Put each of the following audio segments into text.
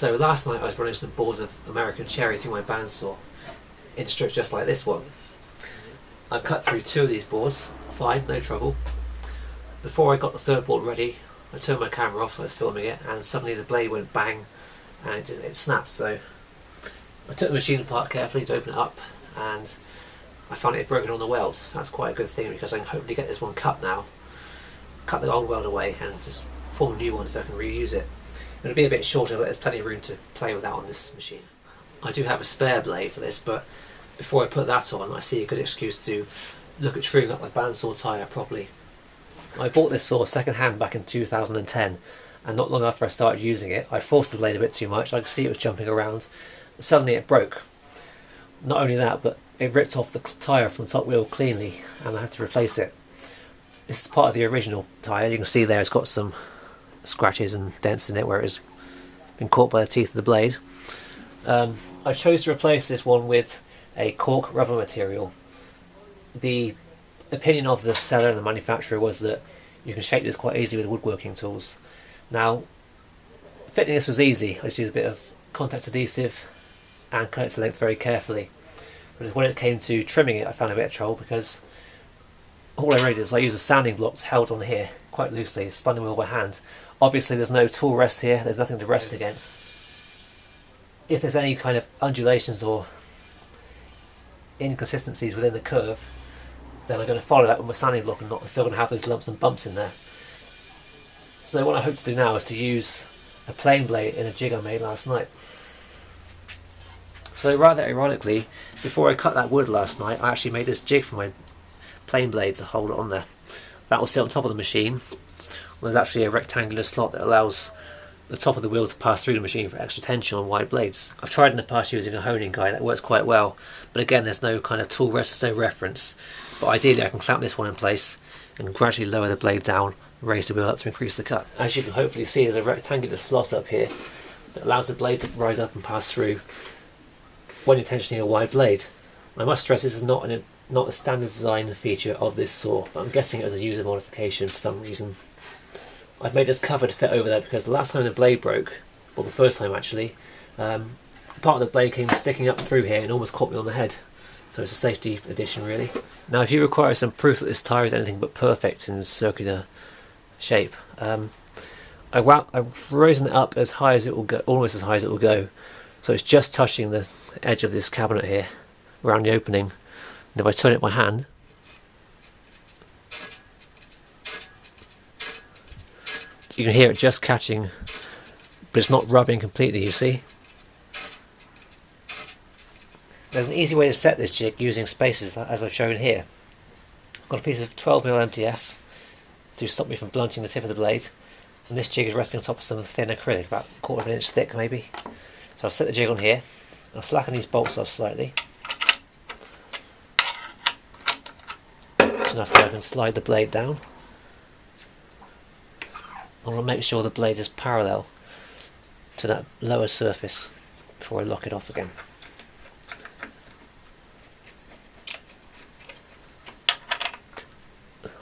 So last night I was running some boards of American cherry through my bandsaw into strips just like this one. I cut through 2 of these boards, fine, no trouble. Before I got the 3rd board ready, I turned my camera off, I was filming it, and suddenly the blade went bang and it snapped. So I took the machine apart carefully to open it up, and I found it had broken on the weld. That's quite a good thing, because I can hopefully get this one cut now, cut the old weld away and just form a new one so I can reuse it. It'll be a bit shorter, but there's plenty of room to play with that on this machine. I do have a spare blade for this, but before I put that on, I see a good excuse to look at truing up my Bandsaw Tyre properly. I bought this saw second hand back in 2010, and not long after I started using it, I forced the blade a bit too much. I could see it was jumping around. Suddenly it broke. Not only that, but it ripped off the tyre from the top wheel cleanly, and I had to replace it. This is part of the original tyre. You can see there it's got some scratches and dents in it where it's been caught by the teeth of the blade. I chose to replace this one with a cork-rubber material. The opinion of the seller and the manufacturer was that you can shape this quite easily with woodworking tools. Now, fitting this was easy. I just used a bit of contact adhesive and cut it to length very carefully. But when it came to trimming it, I found a bit of trouble, because all I really did was I used a sanding block held on here quite loosely, spun the wheel by hand. Obviously there's no tool rest here, there's nothing to rest against. If there's any kind of undulations or inconsistencies within the curve, then I'm going to follow that with my sanding block, and not still going to have those lumps and bumps in there. So what I hope to do now is to use a plain blade in a jig I made last night. So rather ironically, before I cut that wood last night, I actually made this jig for my plain blade to hold it on there. That will sit on top of the machine. There's actually a rectangular slot that allows the top of the wheel to pass through the machine for extra tension on wide blades. I've tried in the past using a honing guide, that works quite well, but again there's no kind of tool rest, there's no reference. But ideally I can clamp this one in place and gradually lower the blade down, raise the wheel up to increase the cut. As you can hopefully see, there's a rectangular slot up here that allows the blade to rise up and pass through when you're tensioning a wide blade. I must stress this is not a standard design feature of this saw, but I'm guessing it was a user modification for some reason. I've made this cover to fit over there because the last time the blade broke, or the first time actually, part of the blade came sticking up through here and almost caught me on the head. So it's a safety addition really. Now if you require some proof that this tyre is anything but perfect in circular shape, I've risen it up as high as it will go, almost as high as it will go. So it's just touching the edge of this cabinet here, around the opening. And if I turn it by hand, you can hear it just catching, but it's not rubbing completely, you see. There's an easy way to set this jig using spacers as I've shown here. I've got a piece of 12mm MDF to stop me from blunting the tip of the blade, and this jig is resting on top of some thin acrylic, about 1/4 inch thick maybe. So I've set the jig on here, I'll slacken these bolts off slightly, enough so I can slide the blade down. I want to make sure the blade is parallel to that lower surface before I lock it off again.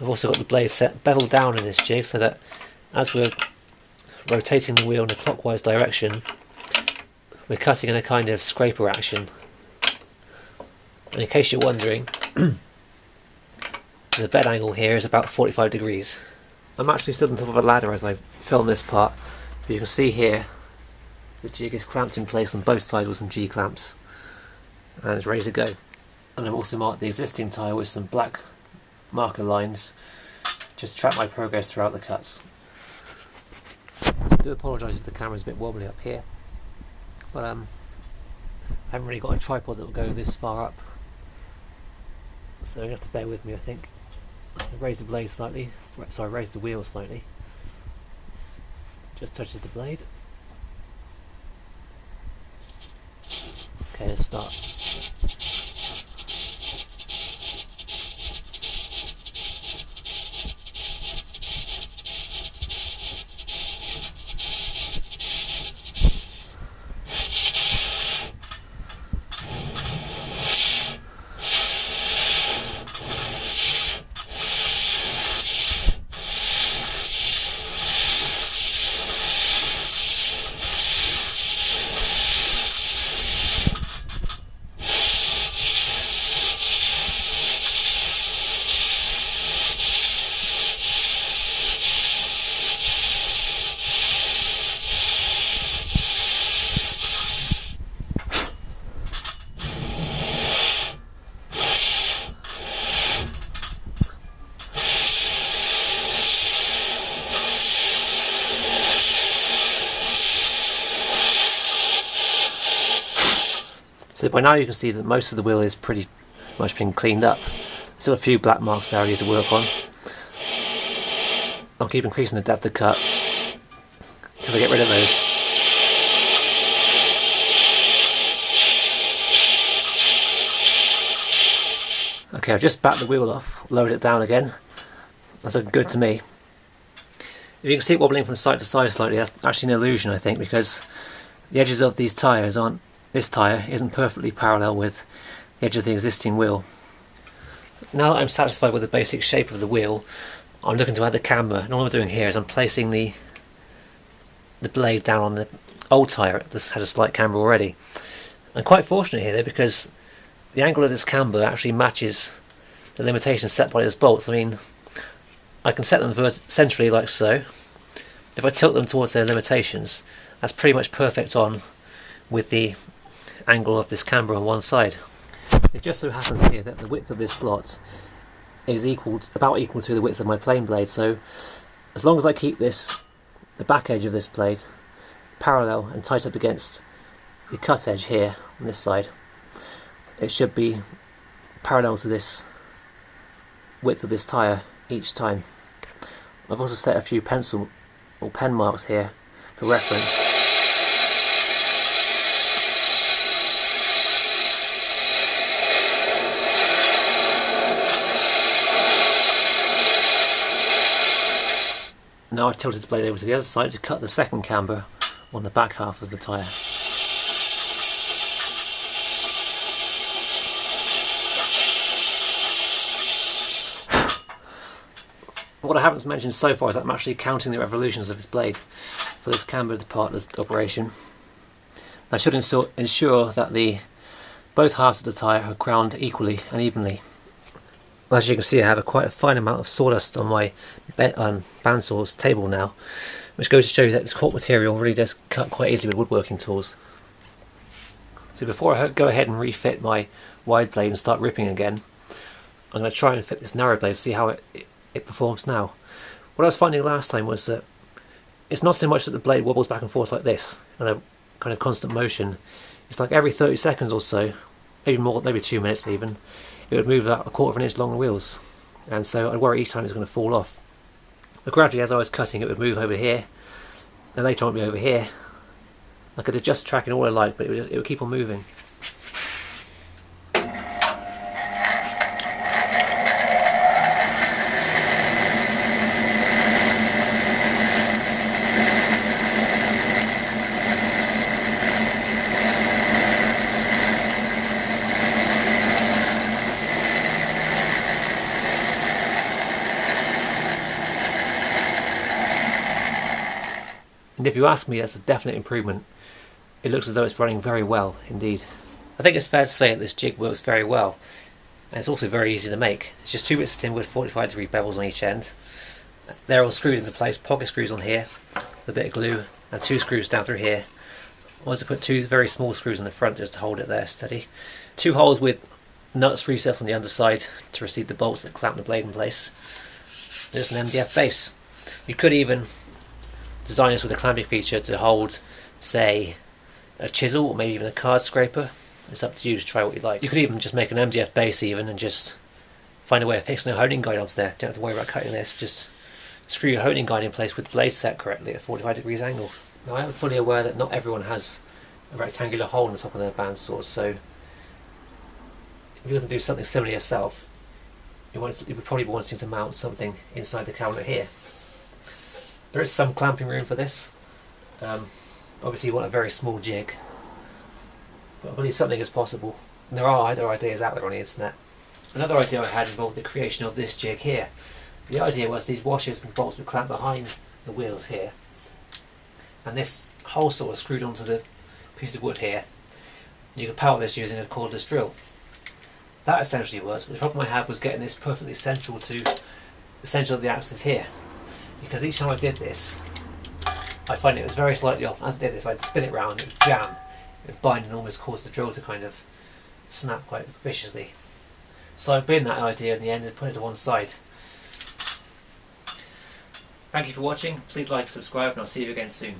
I've also got the blade set beveled down in this jig so that as we're rotating the wheel in a clockwise direction, we're cutting in a kind of scraper action. And in case you're wondering, the bed angle here is about 45 degrees. I'm actually stood on top of a ladder as I film this part, but you can see here the jig is clamped in place on both sides with some G-clamps and it's ready to go. And I've also marked the existing tyre with some black marker lines just to track my progress throughout the cuts. I do apologise if the camera's a bit wobbly up here, but I haven't really got a tripod that will go this far up, so you'll have to bear with me I think. Raise the blade slightly, sorry, raise the wheel slightly, just touches the blade. Okay, let's start. So by now you can see that most of the wheel is pretty much been cleaned up. Still a few black marks there I need to work on. I'll keep increasing the depth of cut until I get rid of those. Okay, I've just backed the wheel off, lowered it down again. That's looking good to me. If you can see it wobbling from side to side slightly, that's actually an illusion I think, because the edges of these tyres aren't, this tyre isn't perfectly parallel with the edge of the existing wheel. Now that I'm satisfied with the basic shape of the wheel, I'm looking to add the camber, and all I'm doing here is I'm placing the blade down on the old tyre that has a slight camber already. I'm quite fortunate here though, because the angle of this camber actually matches the limitations set by this bolts. I mean, I can set them centrally like so. If I tilt them towards their limitations, that's pretty much perfect on with the angle of this camber on one side. It just so happens here that the width of this slot is about equal to the width of my plain blade, so as long as I keep the back edge of this blade parallel and tight up against the cut edge here on this side, it should be parallel to this width of this tyre each time. I've also set a few pencil or pen marks here for reference. Now I've tilted the blade over to the other side to cut the second camber on the back half of the tyre. What I haven't mentioned so far is that I'm actually counting the revolutions of this blade for this cambered part of the operation. That should ensure that both halves of the tyre are ground equally and evenly. As you can see, I have quite a fine amount of sawdust on my bandsaw's table now, which goes to show you that this cork material really does cut quite easily with woodworking tools. So before I go ahead and refit my wide blade and start ripping again, I'm going to try and fit this narrow blade to see how it performs now. What I was finding last time was that it's not so much that the blade wobbles back and forth like this in a kind of constant motion. It's like every 30 seconds or so, maybe more, maybe 2 minutes even, it would move about 1/4 of an inch along the wheels, and so I'd worry each time it's going to fall off. But gradually as I was cutting it would move over here, and later on it would be over here. I could adjust the tracking all I like, but it would keep on moving. And if you ask me, that's a definite improvement. It looks as though it's running very well indeed. I think it's fair to say that this jig works very well, and it's also very easy to make. It's just 2 bits of tin with 45-degree bevels on each end. They're all screwed into place, pocket screws on here, with a bit of glue, and 2 screws down through here. I also put 2 very small screws in the front just to hold it there steady. 2 holes with nuts recessed on the underside to receive the bolts that clamp the blade in place. There's an MDF base. You could even design this with a clamping feature to hold, say, a chisel or maybe even a card scraper. It's up to you to try what you like. You could even just make an MDF base even and just find a way of fixing a honing guide onto there. Don't have to worry about cutting this, just screw your honing guide in place with the blade set correctly at 45 degrees angle. Now I am fully aware that not everyone has a rectangular hole in the top of their bandsaws, so if you're going to do something similar yourself, you would probably be wanting to mount something inside the cabinet here. There is some clamping room for this. Obviously you want a very small jig, but I believe something is possible. And there are other ideas out there on the internet. Another idea I had involved the creation of this jig here. The idea was these washers and bolts would clamp behind the wheels here, and this hole sort of screwed onto the piece of wood here. You could power this using a cordless drill. That essentially works, but the problem I had was getting this perfectly central to the centre of the axis here, because each time I did this I find it was very slightly off. As I did this I'd spin it round, it would jam, it would bind and almost cause the drill to kind of snap quite viciously. So I binned that idea in the end and put it to one side. Thank you for watching, please like, subscribe, and I'll see you again soon.